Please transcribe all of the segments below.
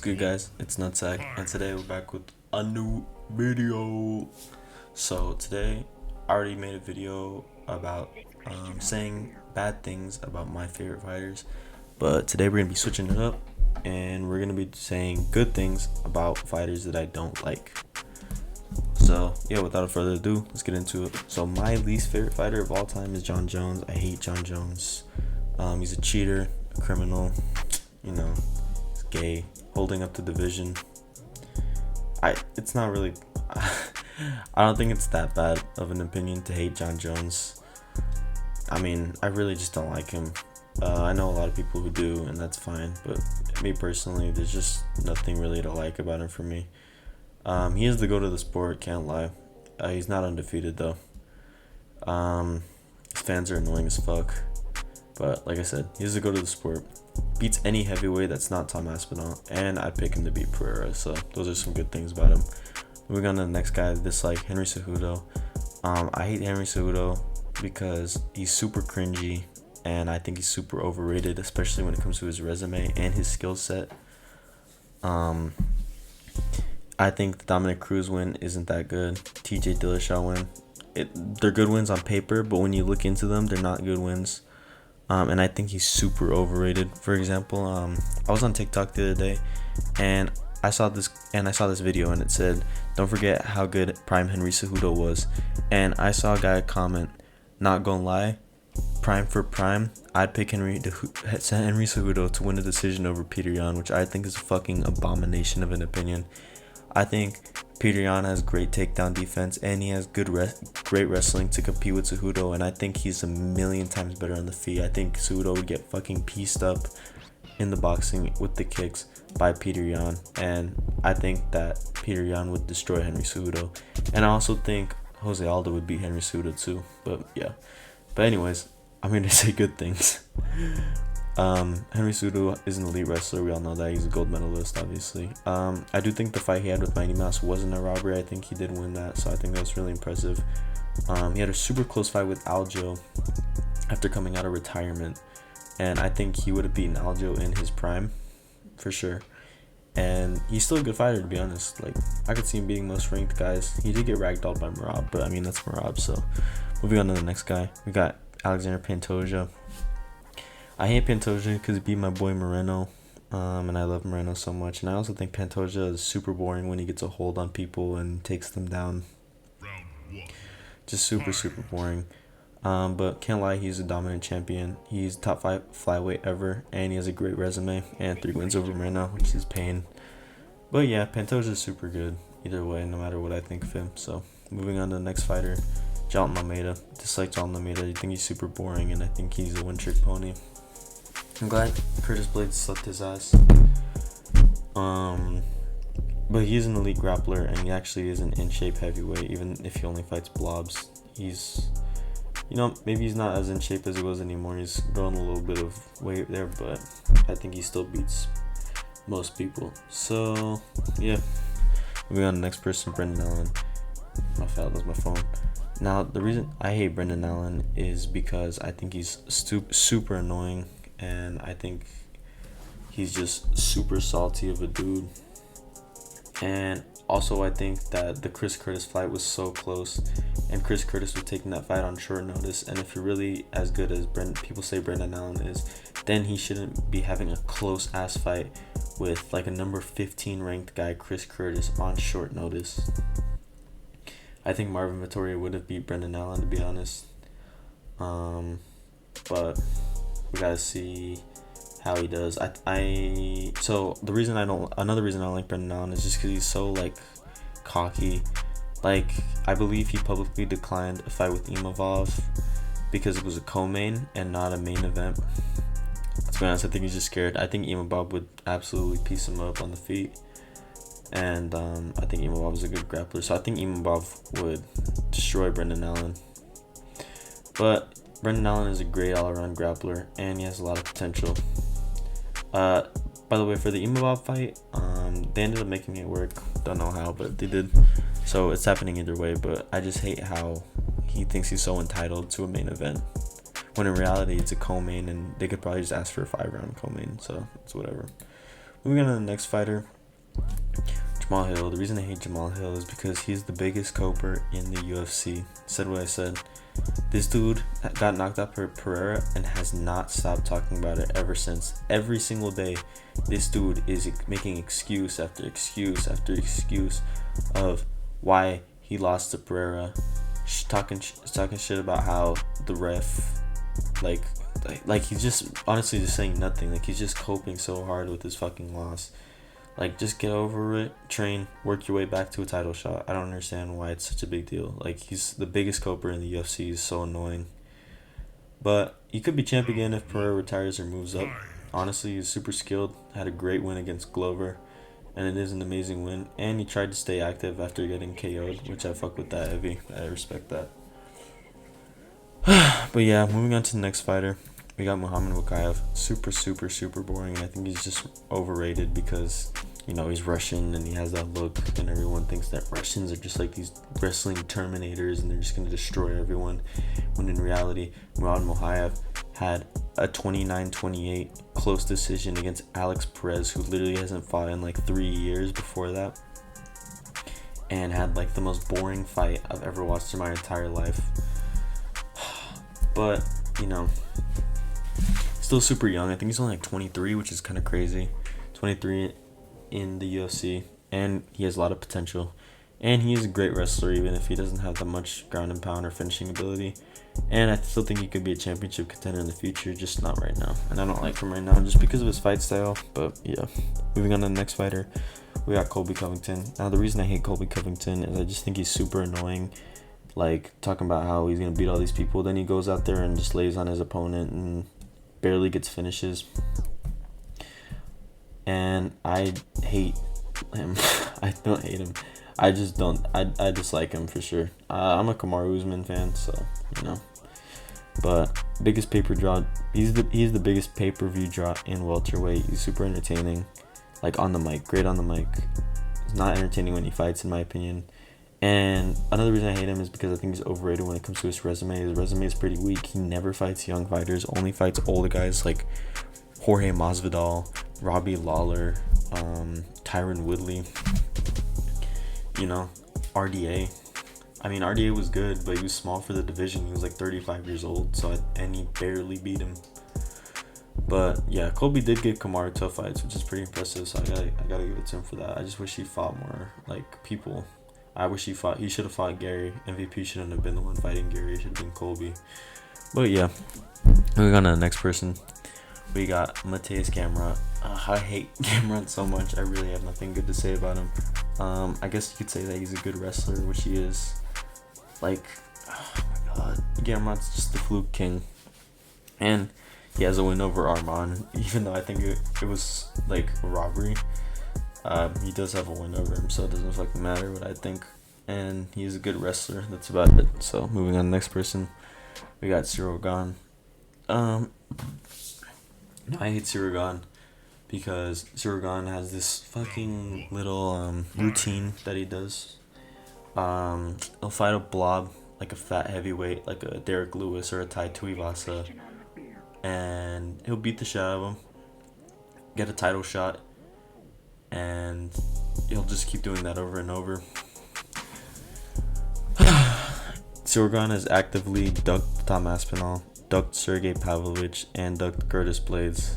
What's good, guys? It's Nutsack, and today we're back with a new video. So today I already made a video about saying bad things about my favorite fighters, but today we're gonna be switching it up and we're gonna be saying good things about fighters that I don't like. So yeah, without further ado, let's get into it. So my least favorite fighter of all time is Jon Jones. I hate Jon Jones. He's a cheater, a criminal, he's gay, holding up the division. It's not really I don't think it's that bad of an opinion to hate Jon Jones. I mean, I really just don't like him. I know a lot of people who do, and that's fine, but me personally, there's just nothing really to like about him for me. He is the GOAT of the sport, can't lie. He's not undefeated though. His fans are annoying as fuck, but like I said, he's the GOAT of the sport. Beats any heavyweight that's not Tom Aspinall, and I'd pick him to beat Pereira. So those are some good things about him. Moving on to the next guy, dislike Henry Cejudo. I hate Henry Cejudo because he's super cringy, and I think he's super overrated, especially when it comes to his resume and his skill set. I think the Dominic Cruz win isn't that good. TJ Dillashaw win, they're good wins on paper, but when you look into them, they're not good wins. And I think he's super overrated. For example, I was on TikTok the other day, and I saw this video, and it said, "Don't forget how good Prime Henry Cejudo was." And I saw a guy comment, "Not gonna lie, prime for prime, I'd pick Henry Cejudo to win a decision over Peter Yan," which I think is a fucking abomination of an opinion. I think Peter Yan has great takedown defense, and he has great wrestling to compete with Cejudo, and I think he's a million times better on the feet. I think Cejudo would get fucking pieced up in the boxing with the kicks by Peter Yan, and I think that Peter Yan would destroy Henry Cejudo, and I also think Jose Aldo would beat Henry Cejudo too. But yeah, but anyways, I'm here to say good things. Henry Cejudo is an elite wrestler. We all know that. He's a gold medalist, obviously. I do think the fight he had with Mighty Mouse wasn't a robbery. I think he did win that, so I think that's really impressive. He had a super close fight with Aljo after coming out of retirement, and I think he would have beaten Aljo in his prime for sure. And he's still a good fighter, to be honest. Like, I could see him beating most ranked guys. He did get ragdolled by Merab, but I mean, that's Merab. So moving on to the next guy, we got Alexandre Pantoja. I hate Pantoja because he beat my boy Moreno, and I love Moreno so much. And I also think Pantoja is super boring when he gets a hold on people and takes them down. Just super boring. But can't lie, he's a dominant champion. He's top 5 flyweight ever, and he has a great resume and 3 wins over Moreno, which is pain. But yeah, Pantoja is super good either way, no matter what I think of him. So moving on to the next fighter, Jailton Almeida. Dislike Jailton Almeida. I think he's super boring, and I think he's a one-trick pony. I'm glad Curtis Blades slept his ass. But he's an elite grappler, and he actually is an in-shape heavyweight, even if he only fights blobs. He's, maybe he's not as in shape as he was anymore. He's growing a little bit of weight there, but I think he still beats most people. So, yeah. Moving on to the next person, Brendan Allen. My fault, that's my phone. Now, the reason I hate Brendan Allen is because I think he's super annoying. And I think he's just super salty of a dude. And also, I think that the Chris Curtis fight was so close, and Chris Curtis was taking that fight on short notice. And if you're really as good as people say Brendan Allen is, then he shouldn't be having a close ass fight with like a number 15 ranked guy, Chris Curtis, on short notice. I think Marvin Vettori would have beat Brendan Allen, to be honest. But we gotta see how he does. So another reason I don't like Brendan Allen is just because he's so like cocky. Like, I believe he publicly declined a fight with Imavov because it was a co-main and not a main event. To be honest, I think he's just scared. I think Imavov would absolutely piece him up on the feet, and I think Imavov is a good grappler, so I think Imavov would destroy Brendan Allen. But Brendan Allen is a great all-around grappler, and he has a lot of potential. By the way, for the Imavov fight, they ended up making it work. Don't know how, but they did. So it's happening either way, but I just hate how he thinks he's so entitled to a main event, when in reality it's a co-main, and they could probably just ask for a 5-round co-main, so it's whatever. Moving on to the next fighter, Jamahal Hill. The reason I hate Jamahal Hill is because he's the biggest coper in the UFC. Said what I said. This dude got knocked out by Pereira and has not stopped talking about it ever since. Every single day, this dude is making excuse after excuse after excuse of why he lost to Pereira. Talking shit about how the ref, like he's just honestly just saying nothing. Like, he's just coping so hard with his fucking loss. Like, just get over it, train, work your way back to a title shot. I don't understand why it's such a big deal. Like, he's the biggest coper in the UFC. He's so annoying. But he could be champ again if Pereira retires or moves up. Honestly, he's super skilled. Had a great win against Glover. And it is an amazing win. And he tried to stay active after getting KO'd, which I fuck with that heavy. I respect that. But yeah, moving on to the next fighter. We got Mokaev. Super boring. I think he's just overrated because, you know, he's Russian and he has that look, and everyone thinks that Russians are just like these wrestling terminators and they're just going to destroy everyone, when in reality, Mokaev had a 29-28 close decision against Alex Perez, who literally hasn't fought in like 3 years before that, and had like the most boring fight I've ever watched in my entire life. But, you know, still super young. I think he's only like 23, which is kind of crazy. 23 in the UFC, and he has a lot of potential. And he is a great wrestler, even if he doesn't have that much ground and pound or finishing ability. And I still think he could be a championship contender in the future, just not right now. And I don't like him right now just because of his fight style. But yeah, moving on to the next fighter, we got Colby Covington. Now, the reason I hate Colby Covington is I just think he's super annoying. Like, talking about how he's going to beat all these people. Then he goes out there and just lays on his opponent and barely gets finishes. And I hate him. I don't hate him. I just don't. I dislike him for sure. I'm a Kamaru Usman fan, so, you know. But biggest pay-per draw. He's the biggest pay-per-view draw in welterweight. He's super entertaining. Like, on the mic. Great on the mic. He's not entertaining when he fights, in my opinion. And another reason I hate him is because I think he's overrated when it comes to his resume. His resume is pretty weak. He never fights young fighters, only fights older guys like Jorge Masvidal, Robbie Lawler, Tyron Woodley, you know, RDA. I mean, RDA was good, but he was small for the division. He was like 35 years old, and he barely beat him. But yeah, Colby did get Kamaru tough fights, which is pretty impressive, so I gotta give it to him for that. I just wish he fought more like people. I wish he should have fought Gary. MVP shouldn't have been the one fighting Gary. It should have been Colby. But yeah, moving on to the next person. We got Mateusz Gamrot. I hate Gamrot so much. I really have nothing good to say about him. I guess you could say that he's a good wrestler, which he is. Like, oh my god, Gamrot's just the fluke king. And he has a win over Arman, even though I think it was like a robbery. He does have a win over him, so it doesn't fucking matter what I think. And he's a good wrestler. That's about it. So moving on to the next person, we got Ciryl Gane. I hate Ciryl Gane because Ciryl Gane has this fucking little routine that he does. He'll fight a blob, like a fat heavyweight, like a Derek Lewis or a Tai Tuivasa, and he'll beat the shit out of him, get a title shot, and he'll just keep doing that over and over. Ciryl Gane has actively ducked Tom Aspinall, ducked Sergey Pavlovich, and ducked Curtis Blades.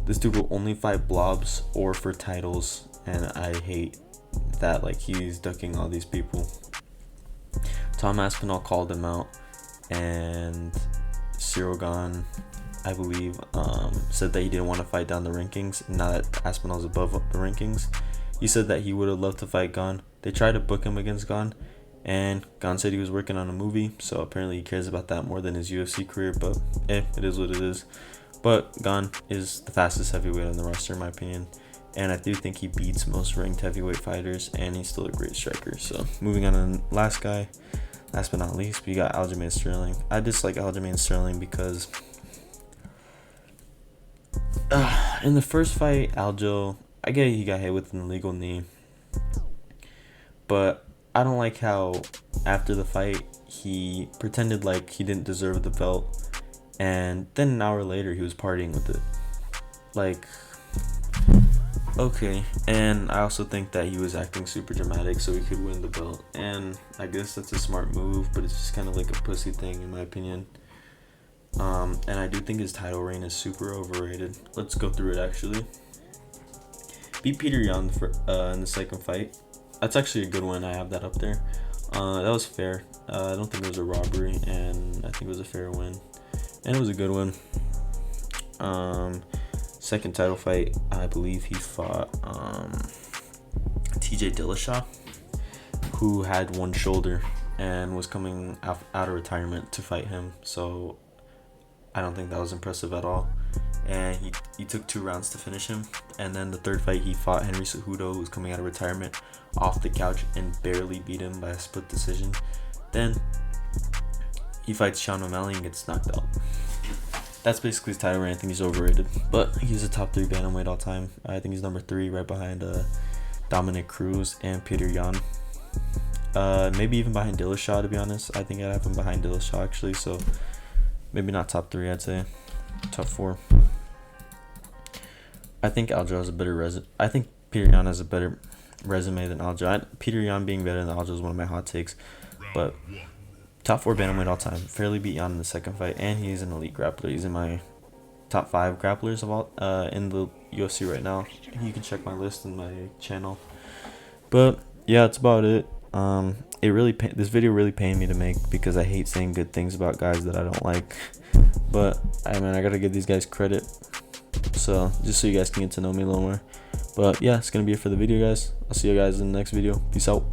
This dude will only fight blobs or for titles, and I hate that, like, he's ducking all these people. Tom Aspinall called him out, and Ciryl Gane, I believe, said that he didn't want to fight down the rankings. Now that Aspinall's above the rankings, he said that he would have loved to fight Gane. They tried to book him against Gane, and Gane said he was working on a movie, so apparently he cares about that more than his UFC career, but it is what it is. But Gane is the fastest heavyweight on the roster, in my opinion, and I do think he beats most ranked heavyweight fighters, and he's still a great striker. So moving on to the last guy, last but not least, we got Aljamain Sterling. I dislike Aljamain Sterling because in the first fight, Aljo, I get he got hit with an illegal knee, but I don't like how after the fight he pretended like he didn't deserve the belt, and then an hour later he was partying with it. Like, Okay, and I also think that he was acting super dramatic so he could win the belt, and I guess that's a smart move, but it's just kind of like a pussy thing in my opinion. And I do think his title reign is super overrated. Let's go through it actually. Beat Peter Yan in the second fight. That's actually a good one. I have that up there. That was fair. I don't think it was a robbery, and I think it was a fair win, and it was a good one. Second title fight, I believe he fought TJ Dillashaw, who had one shoulder and was coming out of retirement to fight him. So I don't think that was impressive at all. And he took 2 rounds to finish him. And then the third fight, he fought Henry Cejudo, who was coming out of retirement, off the couch and barely beat him by a split decision. Then he fights Sean O'Malley and gets knocked out. That's basically his title reign. I think he's overrated, but he's a top 3 bantamweight all time. I think he's number 3, right behind Dominic Cruz and Peter Yan. Maybe even behind Dillashaw, to be honest. I think I'd have him behind Dillashaw actually. So maybe not top 3. I'd say top 4. I think Aljo has a better resume. I think Peter Yan has a better resume than Aljo. Peter Yan being better than Aljo is one of my hot takes, but top 4 bantamweight all time. Fairly beat Yan in the second fight, and he's an elite grappler. He's in my top 5 grapplers of all in the UFC right now. You can check my list in my channel. But yeah, that's about it. This video really pained me to make because I hate saying good things about guys that I don't like. But I gotta give these guys credit. So just so you guys can get to know me a little more. But yeah, it's gonna be it for the video, guys. I'll see you guys in the next video. Peace out.